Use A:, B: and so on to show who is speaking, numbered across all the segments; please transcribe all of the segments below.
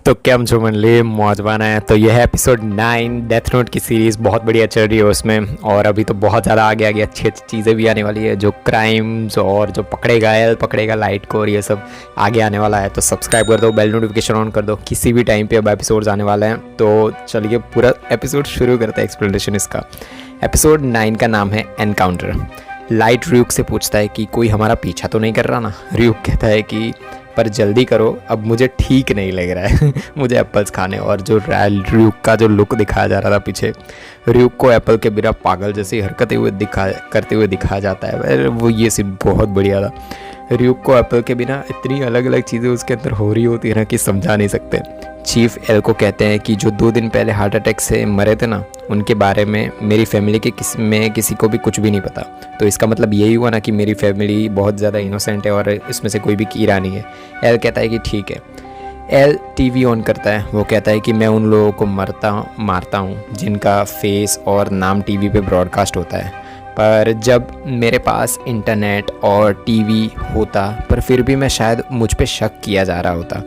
A: तो क्या છો मनली मौजवाना है। तो यह है एपिसोड 9 डेथ नोट की सीरीज़ बहुत बढ़िया चल रही है उसमें। और अभी तो बहुत ज़्यादा आगे आगे अच्छी अच्छी चीज़ें भी आने वाली है, जो क्राइम्स और जो पकड़ेगा एल पकड़ेगा लाइट को और ये सब आगे आने वाला है। तो सब्सक्राइब कर दो, बेल नोटिफिकेशन ऑन कर दो, किसी भी टाइम पे अब एपिसोड्स आने वाले हैं। तो चलिए पूरा एपिसोड शुरू करते हैं एक्सप्लेनेशन इसका। एपिसोड 9 का नाम है एनकाउंटर। लाइट र्यूक से पूछता है कि कोई हमारा पीछा तो नहीं कर रहा ना। र्यूक कहता है कि पर जल्दी करो, अब मुझे ठीक नहीं लग रहा है मुझे एप्पल्स खाने। और जो र्यूक का जो लुक दिखाया जा रहा था पीछे, र्यूक को एप्पल के बिना पागल जैसी हरकतें करते हुए दिखाया जाता है। वो ये सीन बहुत बढ़िया था। र्यूक को एप्पल के बिना इतनी अलग अलग चीज़ें उसके अंदर हो रही होती है ना कि समझा नहीं सकते। चीफ एल को कहते हैं कि जो 2 दिन पहले हार्ट अटैक से मरे थे ना, उनके बारे में मेरी फैमिली के किसी को भी कुछ भी नहीं पता। तो इसका मतलब यही हुआ ना कि मेरी फैमिली बहुत ज़्यादा इनोसेंट है और इसमें से कोई भी कीड़ा नहीं है। एल कहता है कि ठीक है। एल टीवी ऑन करता है। वो कहता है कि मैं उन लोगों को मारता हूँ जिनका फेस और नाम टीवी पे ब्रॉडकास्ट होता है। पर जब मेरे पास इंटरनेट और टीवी होता, पर फिर भी मैं शायद मुझ पे शक किया जा रहा होता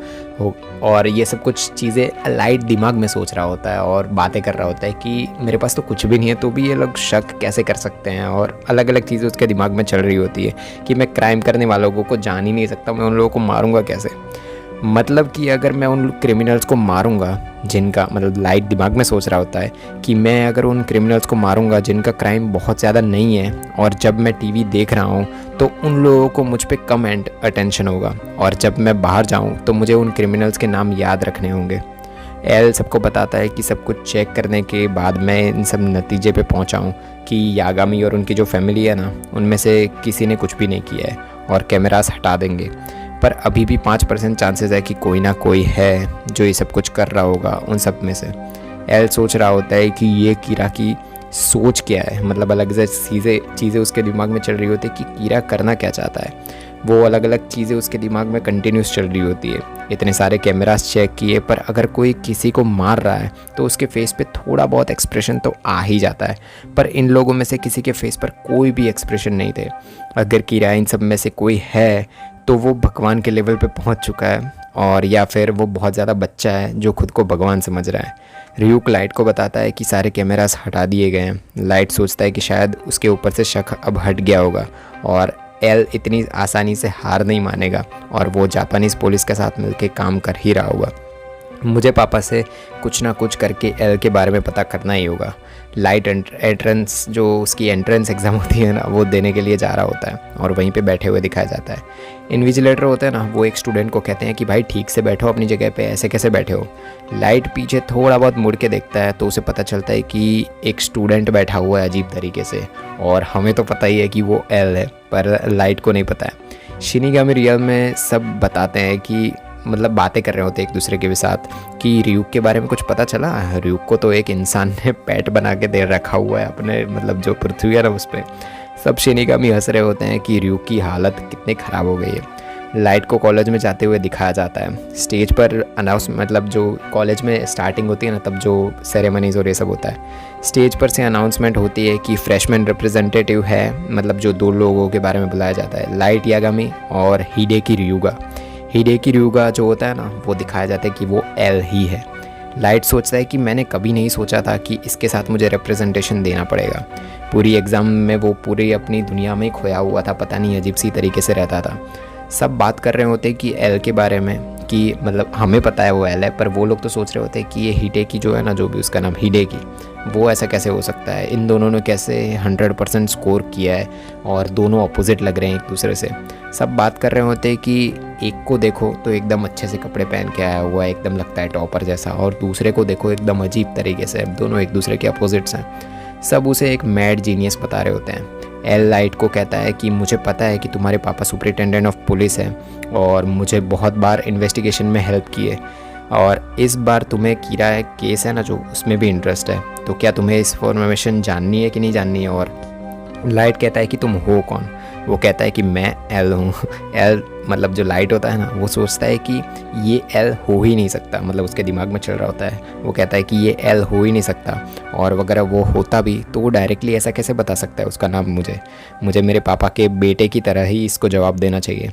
A: और ये सब कुछ चीज़ें लाइट दिमाग में सोच रहा होता है और बातें कर रहा होता है कि मेरे पास तो कुछ भी नहीं है तो भी ये लोग शक कैसे कर सकते हैं। और अलग अलग चीज़ें उसके दिमाग में चल रही होती है कि मैं क्राइम करने वालों को जान ही नहीं सकता, मैं उन लोगों को मारूंगा कैसे। मतलब कि अगर मैं उन क्रिमिनल्स को मारूंगा जिनका, मतलब लाइट दिमाग में सोच रहा होता है कि मैं अगर उन क्रिमिनल्स को मारूंगा जिनका क्राइम बहुत ज़्यादा नहीं है, और जब मैं टीवी देख रहा हूँ तो उन लोगों को मुझ पे कम अटेंशन होगा, और जब मैं बाहर जाऊँ तो मुझे उन क्रिमिनल्स के नाम याद रखने होंगे। एल सबको बताता है कि सब कुछ चेक करने के बाद मैं इन सब नतीजे पे पहुँचा हूँ कि यागामी और उनकी जो फैमिली है ना, उनमें से किसी ने कुछ भी नहीं किया है और कैमरास हटा देंगे। पर अभी भी 5% चांसेस है कि कोई ना कोई है जो ये सब कुछ कर रहा होगा उन सब में से। एल सोच रहा होता है कि ये कीरा की सोच क्या है, मतलब अलग अलग चीज़ें उसके दिमाग में चल रही होती है कि कीरा करना क्या चाहता है। वो अलग अलग चीज़ें उसके दिमाग में कंटिन्यूस चल रही होती है। इतने सारे कैमरास चेक किए, पर अगर कोई किसी को मार रहा है तो उसके फेस पे थोड़ा बहुत एक्सप्रेशन तो आ ही जाता है, पर इन लोगों में से किसी के फेस पर कोई भी एक्सप्रेशन नहीं थे। अगर कीरा इन सब में से कोई है तो वो भगवान के लेवल पे पहुंच चुका है, और या फिर वो बहुत ज़्यादा बच्चा है जो खुद को भगवान समझ रहा है। र्यूक लाइट को बताता है कि सारे कैमरास हटा दिए गए हैं। लाइट सोचता है कि शायद उसके ऊपर से शक अब हट गया होगा और एल इतनी आसानी से हार नहीं मानेगा और वो जापानीज़ पुलिस के साथ मिलकर काम कर ही रहा होगा। मुझे पापा से कुछ ना कुछ करके एल के बारे में पता करना ही होगा। लाइट एंट्रेंस, जो उसकी एंट्रेंस एग्ज़ाम होती है ना, वो देने के लिए जा रहा होता है और वहीं पे बैठे हुए दिखाया जाता है। इन्विजिलेटर होते हैं ना, वो एक स्टूडेंट को कहते हैं कि भाई ठीक से बैठो अपनी जगह पे, ऐसे कैसे बैठे हो। लाइट पीछे थोड़ा बहुत मुड़ के देखता है तो उसे पता चलता है कि एक स्टूडेंट बैठा हुआ है अजीब तरीके से, और हमें तो पता ही है कि वो एल है, पर लाइट को नहीं पता है। शिनिगामी रियल में सब बताते हैं कि मतलब बातें कर रहे होते एक दूसरे के साथ कि र्यूक के बारे में कुछ पता चला। र्यूक को तो एक इंसान ने पेट बना के दे रखा हुआ है अपने, मतलब जो पृथ्वी है ना उस पर। सब शिनिगामी हंस रहे होते हैं कि र्यूक की हालत कितनी ख़राब हो गई है। लाइट को कॉलेज में जाते हुए दिखाया जाता है। स्टेज पर अनाउंस, मतलब जो कॉलेज में स्टार्टिंग होती है ना, तब जो सेरेमनीज़ और ये सब होता है, स्टेज पर से अनाउंसमेंट होती है कि फ्रेशमैन रिप्रेजेंटेटिव है, मतलब जो 2 लोगों के बारे में बुलाया जाता है, लाइट यागामी और हिडेकी ryuga। हिडेकी ryuga जो होता है ना, वो दिखाया जाता है कि वो एल ही है। लाइट सोचता है कि मैंने कभी नहीं सोचा था कि इसके साथ मुझे रिप्रेजेंटेशन देना पड़ेगा। पूरी एग्ज़ाम में वो पूरी अपनी दुनिया में खोया हुआ था, पता नहीं अजीब सी तरीके से रहता था। सब बात कर रहे होते कि एल के बारे में, कि मतलब हमें पता है वो एल है, पर वो लोग तो सोच रहे होते हैं कि ये हिडेकी जो है ना, जो भी उसका नाम हिडेकी, वो ऐसा कैसे हो सकता है। इन दोनों ने कैसे 100% स्कोर किया है और दोनों अपोजिट लग रहे हैं एक दूसरे से। सब बात कर रहे होते हैं कि एक को देखो तो एकदम अच्छे से कपड़े पहन के आया हुआ है, एकदम लगता है टॉपर जैसा, और दूसरे को देखो एकदम अजीब तरीके से, दोनों एक दूसरे के अपोजिट्स हैं। सब उसे एक मैड जीनियस बता रहे होते हैं। एल लाइट को कहता है कि मुझे पता है कि तुम्हारे पापा सुपरिटेंडेंट ऑफ पुलिस है और मुझे बहुत बार इन्वेस्टिगेशन में हेल्प की है, और इस बार तुम्हें कीरा केस है ना जो, उसमें भी इंटरेस्ट है। तो क्या तुम्हें इस इन्फॉर्मेशन जाननी है कि नहीं जाननी है। और लाइट कहता है कि तुम हो कौन। वो कहता है कि मैं एल हूँ। एल मतलब जो लाइट होता है ना, वो सोचता है कि ये एल हो ही नहीं सकता, मतलब उसके दिमाग में चल रहा होता है। वो कहता है कि ये एल हो ही नहीं सकता, और अगर वो होता भी तो वो डायरेक्टली ऐसा कैसे बता सकता है उसका नाम मुझे मेरे पापा के बेटे की तरह ही इसको जवाब देना चाहिए।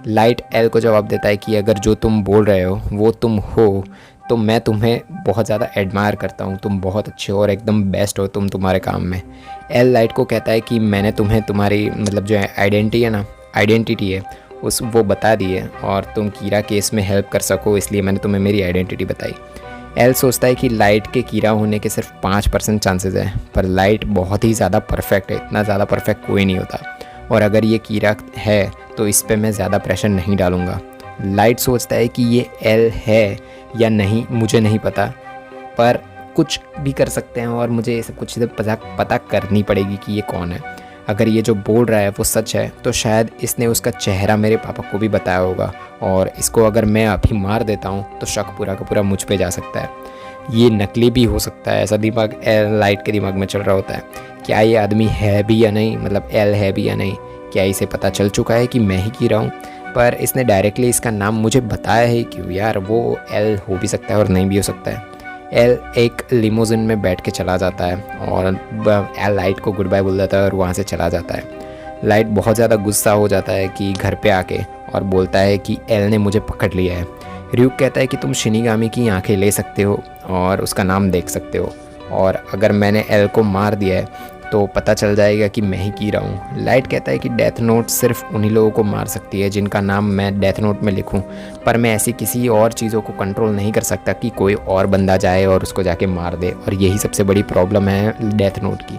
A: लाइट एल को जवाब देता है कि अगर जो तुम बोल रहे हो वो तुम हो तो मैं तुम्हें बहुत ज़्यादा एडमायर करता हूँ, तुम बहुत अच्छे हो और एकदम बेस्ट हो तुम तुम्हारे काम में। एल लाइट को कहता है कि मैंने तुम्हें तुम्हारी मतलब जो आइडेंटिटी है उस वो बता दी है और तुम कीरा केस में हेल्प कर सको, इसलिए मैंने तुम्हें मेरी आइडेंटिटी बताई। एल सोचता है कि लाइट के कीरा होने के सिर्फ 5% चांसेस हैं, पर लाइट बहुत ही ज़्यादा परफेक्ट है, इतना ज़्यादा परफेक्ट कोई नहीं होता, और अगर ये कीरा है तो इस पे मैं ज़्यादा प्रेशर नहीं डालूँगा। लाइट सोचता है कि ये एल है या नहीं मुझे नहीं पता, पर कुछ भी कर सकते हैं और मुझे ये सब कुछ चीज़ें पता करनी पड़ेगी कि ये कौन है। अगर ये जो बोल रहा है वो सच है तो शायद इसने उसका चेहरा मेरे पापा को भी बताया होगा, और इसको अगर मैं अभी मार देता हूँ तो शक पूरा का पूरा मुझ पे जा सकता है। ये नकली भी हो सकता है, ऐसा दिमाग लाइट के दिमाग में चल रहा होता है। क्या ये आदमी है भी या नहीं, मतलब एल है भी या नहीं, क्या इसे पता चल चुका है कि मैं ही की रहा हूँ, पर इसने डायरेक्टली इसका नाम मुझे बताया है क्यों यार, वो एल हो भी सकता है और नहीं भी हो सकता है। एल एक लिमोजिन में बैठ के चला जाता है और एल लाइट को गुड बाय बोल देता है और वहाँ से चला जाता है। लाइट बहुत ज़्यादा गुस्सा हो जाता है कि घर पे आके, और बोलता है कि एल ने मुझे पकड़ लिया है। र्यूक कहता है कि तुम शिनिगामी की आंखें ले सकते हो और उसका नाम देख सकते हो, और अगर मैंने एल को मार दिया है तो पता चल जाएगा कि मैं ही की रहा हूँ। लाइट कहता है कि डेथ नोट सिर्फ उन्हीं लोगों को मार सकती है जिनका नाम मैं डेथ नोट में लिखूँ, पर मैं ऐसी किसी और चीज़ों को कंट्रोल नहीं कर सकता कि कोई और बंदा जाए और उसको जाके मार दे, और यही सबसे बड़ी प्रॉब्लम है डेथ नोट की।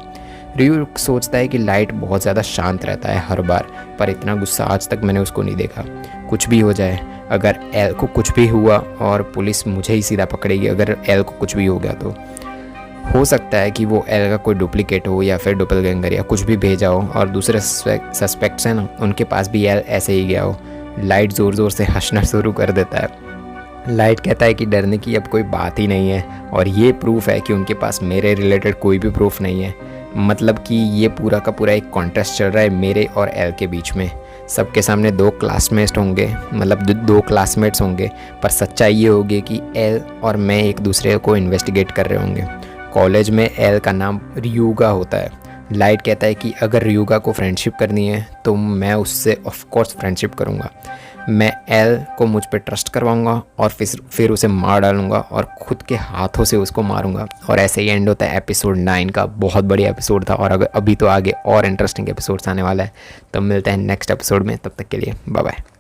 A: र्यूक सोचता है कि लाइट बहुत ज़्यादा शांत रहता है हर बार, पर इतना गुस्सा आज तक मैंने उसको नहीं देखा। कुछ भी हो जाए, अगर एल को कुछ भी हुआ और पुलिस मुझे ही सीधा पकड़ेगी, अगर एल को कुछ भी हो गया तो हो सकता है कि वो एल का कोई डुप्लीकेट हो या फिर डुपलगैंगर या कुछ भी भेजा हो, और दूसरे सस्पेक्ट्स हैं ना उनके पास भी एल ऐसे ही गया हो। लाइट ज़ोर ज़ोर से हंसना शुरू कर देता है। लाइट कहता है कि डरने की अब कोई बात ही नहीं है, और ये प्रूफ है कि उनके पास मेरे रिलेटेड कोई भी प्रूफ नहीं है, मतलब कि ये पूरा का पूरा एक कॉन्टेस्ट चल रहा है मेरे और एल के बीच में। सबके सामने दो क्लासमेट्स होंगे, मतलब दो क्लासमेट्स होंगे, पर सच्चाई ये होगी कि एल और मैं एक दूसरे को इन्वेस्टिगेट कर रहे होंगे। कॉलेज में एल का नाम रियूगा होता है। लाइट कहता है कि अगर रियूगा को फ्रेंडशिप करनी है तो मैं उससे ऑफ कोर्स फ्रेंडशिप करूँगा। मैं एल को मुझ पे ट्रस्ट करवाऊँगा और फिर उसे मार डालूँगा और ख़ुद के हाथों से उसको मारूँगा। और ऐसे ही एंड होता है एपिसोड 9 का। बहुत बढ़िया एपिसोड था, और अगर अभी तो आगे और इंटरेस्टिंग एपिसोड्स आने वाला है, तो मिलते हैं नेक्स्ट एपिसोड में। तब तक के लिए बाय बाय।